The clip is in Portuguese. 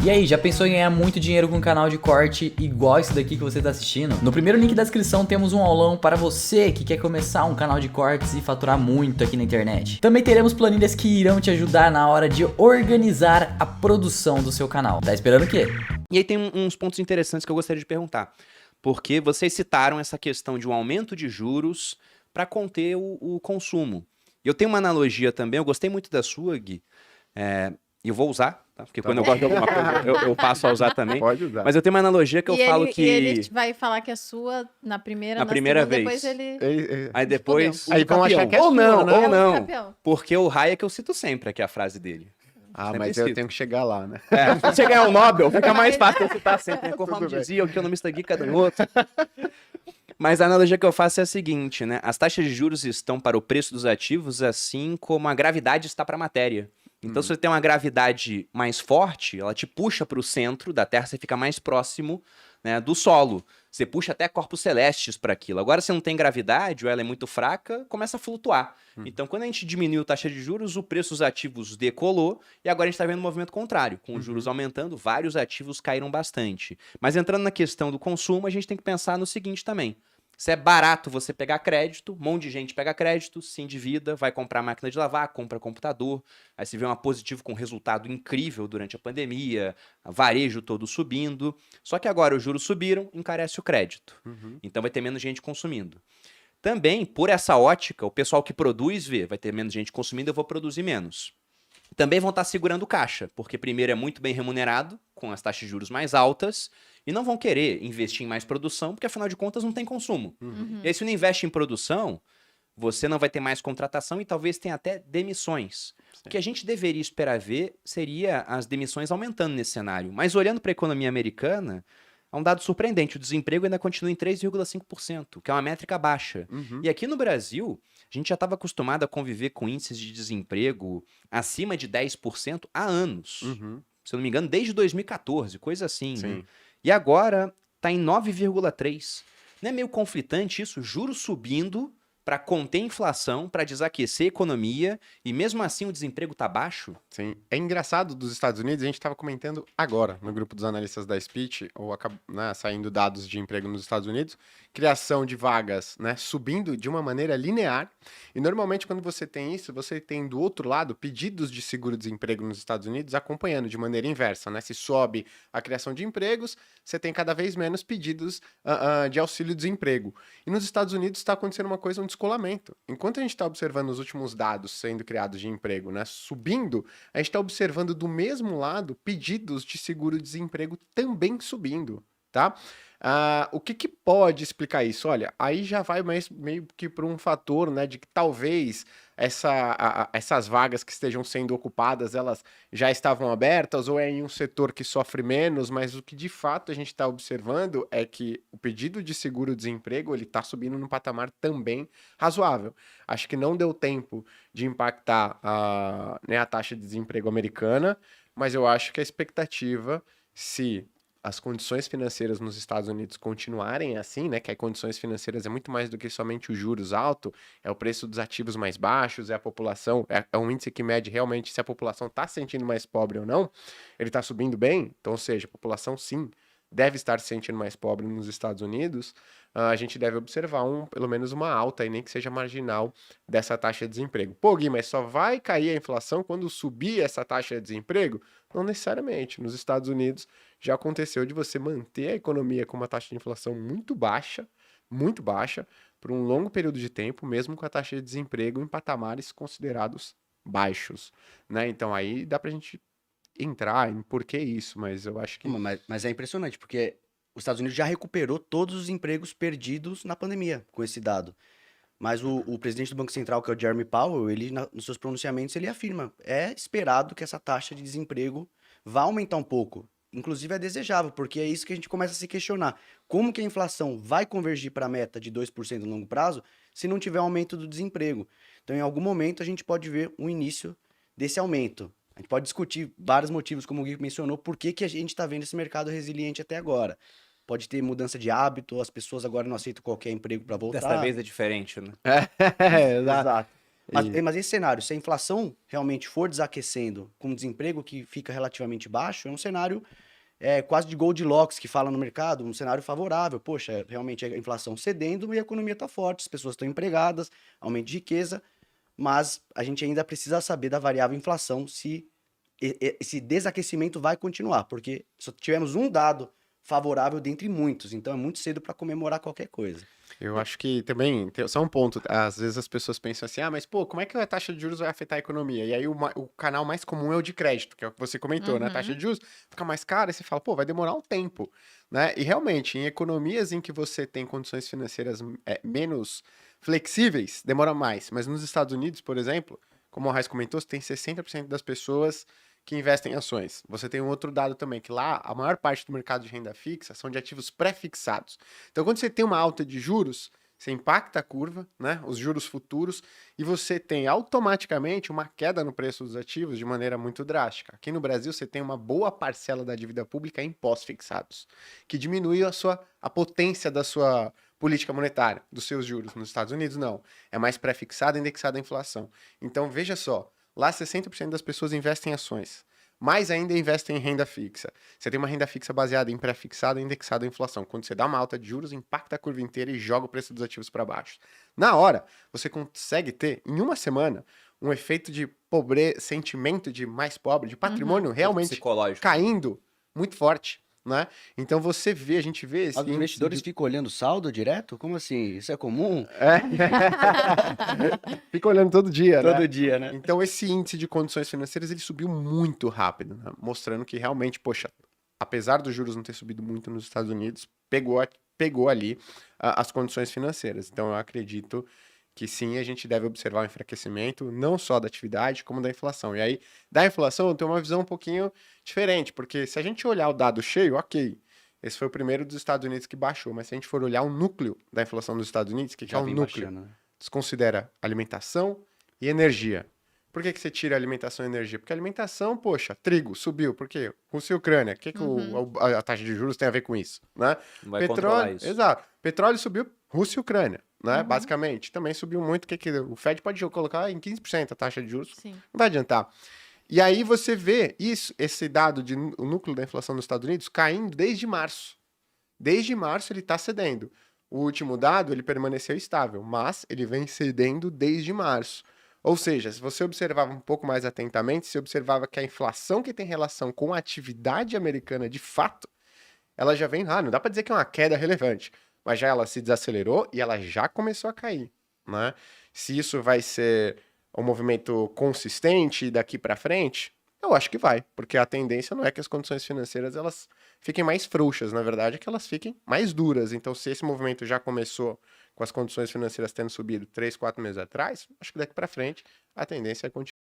E aí, já pensou em ganhar muito dinheiro com um canal de corte igual esse daqui que você está assistindo? No primeiro link da descrição temos um aulão para você que quer começar um canal de cortes e faturar muito aqui na internet. Também teremos planilhas que irão te ajudar na hora de organizar a produção do seu canal. Tá esperando o quê? E aí tem uns pontos interessantes que eu gostaria de perguntar. Porque vocês citaram essa questão de um aumento de juros para conter o consumo. E eu tenho uma analogia também, eu gostei muito da sua, Gui, e eu vou usar, tá? Porque quando eu gosto de alguma coisa, eu passo a usar também. Pode usar. Mas eu tenho uma analogia que eu falo que... E ele vai falar que é sua na primeira primeira segunda, vez. Depois ele... Aí depois... Aí vão achar que é ou sua, não, né? ou não. Campeão. Porque o Hayek eu cito sempre aqui a frase dele. Ah, Sempre mas eu cito. tenho que chegar lá, né? Se você ganhar o Nobel, fica mais fácil eu citar sempre. Tudo Conforme bem. dizia o economista Gui Cadanoto. Mas a analogia que eu faço é a seguinte, né? As taxas de juros estão para o preço dos ativos, assim como a gravidade está para a matéria. Então, se você tem uma gravidade mais forte, ela te puxa para o centro da Terra, você fica mais próximo, né, do solo. Você puxa até corpos celestes para aquilo. Agora, se não tem gravidade ou ela é muito fraca, começa a flutuar. Então, quando a gente diminuiu a taxa de juros, o preço dos ativos decolou e agora a gente está vendo um movimento contrário. Com os juros aumentando, vários ativos caíram bastante. Mas entrando na questão do consumo, a gente tem que pensar no seguinte também. Se é barato você pegar crédito, um monte de gente pega crédito, se endivida, vai comprar máquina de lavar, compra computador, aí você vê uma positivo com resultado incrível durante a pandemia, varejo todo subindo. Só que agora os juros subiram, encarece o crédito. Então vai ter menos gente consumindo. Também, por essa ótica, o pessoal que produz vê, vai ter menos gente consumindo, eu vou produzir menos. Também vão estar segurando caixa, porque primeiro é muito bem remunerado, com as taxas de juros mais altas, e não vão querer investir em mais produção, porque afinal de contas não tem consumo. E aí se não investe em produção, você não vai ter mais contratação e talvez tenha até demissões. O que a gente deveria esperar ver seria as demissões aumentando nesse cenário. Mas olhando para a economia americana, é um dado surpreendente, o desemprego ainda continua em 3,5%, que é uma métrica baixa. E aqui no Brasil, a gente já estava acostumado a conviver com índices de desemprego acima de 10% há anos. Se eu não me engano, desde 2014, coisa assim. Sim. Né? E agora está em 9,3%. Não é meio conflitante isso? Juros subindo para conter a inflação, para desaquecer a economia, e mesmo assim o desemprego está baixo? Sim. É engraçado dos Estados Unidos, a gente estava comentando agora no grupo dos analistas da Speech, né, saindo dados de emprego nos Estados Unidos, criação de vagas, né, subindo de uma maneira linear, e normalmente quando você tem isso, você tem do outro lado pedidos de seguro-desemprego nos Estados Unidos acompanhando de maneira inversa, né? Se sobe a criação de empregos, você tem cada vez menos pedidos de auxílio-desemprego. E nos Estados Unidos está acontecendo uma coisa, um descolamento. Enquanto a gente está observando os últimos dados sendo criados de emprego, né, subindo, a gente está observando do mesmo lado pedidos de seguro-desemprego também subindo, tá? O que pode explicar isso? Olha, aí já vai meio que para um fator, né, de que talvez essas vagas que estejam sendo ocupadas, elas já estavam abertas ou é em um setor que sofre menos, mas o que de fato a gente está observando é que o pedido de seguro-desemprego ele está subindo num patamar também razoável. Acho que não deu tempo de impactar né, a taxa de desemprego americana, mas eu acho que a expectativa, se as condições financeiras nos Estados Unidos continuarem assim, né, que as condições financeiras é muito mais do que somente os juros altos, é o preço dos ativos mais baixos, é a população, é um índice que mede realmente se a população está se sentindo mais pobre ou não, ele está subindo bem, então, ou seja, a população sim deve estar se sentindo mais pobre nos Estados Unidos, a gente deve observar pelo menos uma alta, e nem que seja marginal, dessa taxa de desemprego. Pô, Gui, mas só vai cair a inflação quando subir essa taxa de desemprego? Não necessariamente. Nos Estados Unidos já aconteceu de você manter a economia com uma taxa de inflação muito baixa, por um longo período de tempo, mesmo com a taxa de desemprego em patamares considerados baixos, né? Então aí dá pra gente entrar em por que isso, mas eu acho que... Mas é impressionante, porque os Estados Unidos já recuperou todos os empregos perdidos na pandemia com esse dado. Mas o presidente do Banco Central, que é o Jeremy Powell, ele, nos seus pronunciamentos, ele afirma, é esperado que essa taxa de desemprego vá aumentar um pouco. Inclusive é desejável, porque é isso que a gente começa a se questionar. Como que a inflação vai convergir para a meta de 2% no longo prazo se não tiver aumento do desemprego? Então, em algum momento, a gente pode ver um início desse aumento. A gente pode discutir vários motivos, como o Gui mencionou, por que a gente está vendo esse mercado resiliente até agora. Pode ter mudança de hábito, as pessoas agora não aceitam qualquer emprego para voltar. Dessa vez é diferente, né? Exato. Mas esse cenário, se a inflação realmente for desaquecendo, com o desemprego que fica relativamente baixo, é um cenário quase de Goldilocks, que fala no mercado, um cenário favorável. Poxa, realmente a inflação cedendo e a economia está forte, as pessoas estão empregadas, aumento de riqueza, mas a gente ainda precisa saber da variável inflação se esse desaquecimento vai continuar, porque só tivemos um dado favorável dentre muitos, então é muito cedo para comemorar qualquer coisa. Eu acho que também, só um ponto, às vezes as pessoas pensam assim, mas pô, como é que a taxa de juros vai afetar a economia? E aí o canal mais comum é o de crédito, que é o que você comentou, né? A taxa de juros fica mais cara e você fala, pô, vai demorar um tempo, né? E realmente, em economias em que você tem condições financeiras menos flexíveis, demora mais. Mas nos Estados Unidos, por exemplo, como o Raiz comentou, você tem 60% das pessoas que investem em ações. Você tem um outro dado também, que lá a maior parte do mercado de renda fixa são de ativos pré-fixados. Então, quando você tem uma alta de juros, você impacta a curva, né, os juros futuros, e você tem automaticamente uma queda no preço dos ativos de maneira muito drástica. Aqui no Brasil, você tem uma boa parcela da dívida pública em pós-fixados, que diminui a potência da sua política monetária, dos seus juros. Nos Estados Unidos, não. É mais pré-fixado, indexado à inflação. Então, veja só, lá 60% das pessoas investem em ações. Mais ainda investem em renda fixa. Você tem uma renda fixa baseada em pré-fixado e indexado à inflação. Quando você dá uma alta de juros, impacta a curva inteira e joga o preço dos ativos para baixo. Na hora, você consegue ter, em uma semana, um efeito de sentimento de mais pobre, de patrimônio realmente Psicológico. caindo muito forte. Né? Então a gente vê esse Os investidores ficam olhando saldo direto? Como assim? Isso é comum? Fica olhando todo dia, né? Todo dia, né? Então esse índice de condições financeiras ele subiu muito rápido, né? Mostrando que realmente, poxa, apesar dos juros não ter subido muito nos Estados Unidos, pegou ali as condições financeiras. Então eu acredito que sim, a gente deve observar o enfraquecimento, não só da atividade, como da inflação. E aí, da inflação, eu tenho uma visão um pouquinho diferente, porque se a gente olhar o dado cheio, ok, esse foi o primeiro dos Estados Unidos que baixou, mas se a gente for olhar o núcleo da inflação dos Estados Unidos, o que é o núcleo? Baixando, né? Desconsidera alimentação e energia. Por que você tira alimentação e energia? Porque a alimentação, poxa, trigo subiu. Por quê? Rússia e Ucrânia. O que, a taxa de juros tem a ver com isso? Né? Não vai controlar isso. Exato. Petróleo subiu, Rússia e Ucrânia. Né? Basicamente. Também subiu muito. O Fed pode colocar em 15% a taxa de juros. Sim. Não vai adiantar. E aí você vê esse dado o núcleo da inflação nos Estados Unidos caindo desde março. Desde março ele está cedendo. O último dado, ele permaneceu estável, mas ele vem cedendo desde março. Ou seja, se você observava um pouco mais atentamente, você observava que a inflação que tem relação com a atividade americana de fato, ela já vem lá, não dá para dizer que é uma queda relevante, mas já ela se desacelerou e ela já começou a cair, né? Se isso vai ser um movimento consistente daqui para frente, eu acho que vai, porque a tendência não é que as condições financeiras elas fiquem mais frouxas, na verdade é que elas fiquem mais duras. Então, se esse movimento já começou com as condições financeiras tendo subido 3, 4 meses atrás, acho que daqui para frente a tendência é continuar.